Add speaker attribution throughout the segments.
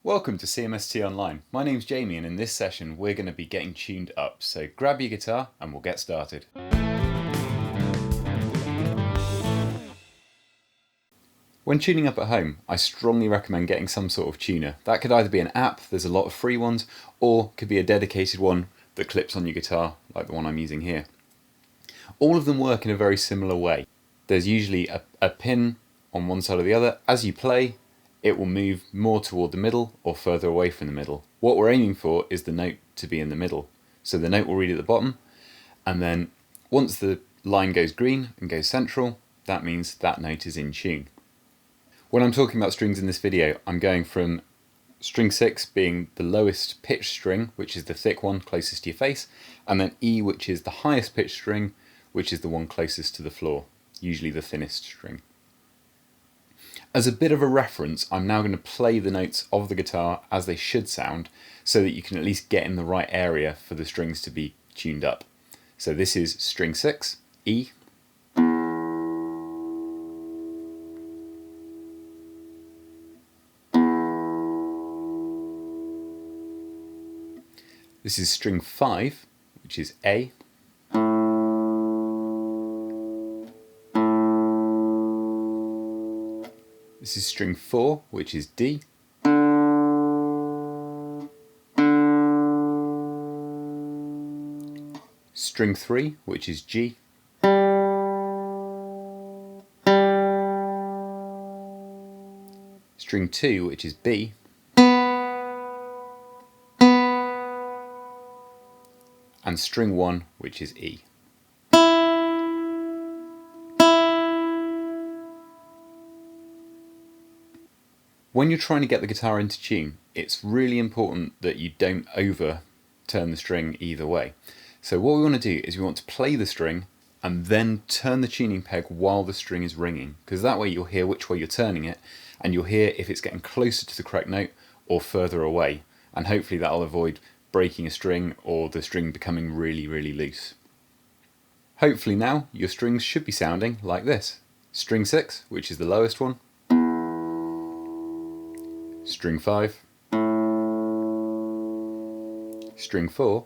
Speaker 1: Welcome to CMST Online. My name's Jamie, and in this session we're going to be getting tuned up, so grab your guitar and we'll get started. When tuning up at home, I strongly recommend getting some sort of tuner. That could either be an app, there's a lot of free ones, or could be a dedicated one that clips on your guitar, like the one I'm using here. All of them work in a very similar way. There's usually a pin on one side or the other. As you play, it will move more toward the middle or further away from the middle. What we're aiming for is the note to be in the middle. So the note will read at the bottom, and then once the line goes green and goes central, that means that note is in tune. When I'm talking about strings in this video, I'm going from string 6 being the lowest pitched string, which is the thick one closest to your face, and then E, which is the highest pitched string, which is the one closest to the floor, usually the thinnest string. As a bit of a reference, I'm now going to play the notes of the guitar as they should sound, so that you can at least get in the right area for the strings to be tuned up. So this is string 6, E. This is string 5, which is A. This is string 4, which is D. String 3, which is G. String 2, which is B. And string 1, which is E. When you're trying to get the guitar into tune, it's really important that you don't overturn the string either way. So what we want to do is we want to play the string and then turn the tuning peg while the string is ringing, because that way you'll hear which way you're turning it, and you'll hear if it's getting closer to the correct note or further away, and hopefully that'll avoid breaking a string or the string becoming really, really loose. Hopefully now your strings should be sounding like this. String 6, which is the lowest one. String 5, string 4,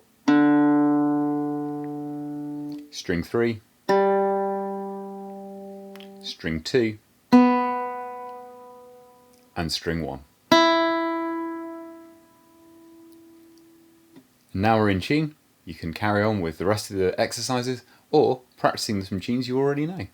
Speaker 1: string 3, string 2, and string 1. Now we're in tune, you can carry on with the rest of the exercises or practicing some tunes you already know.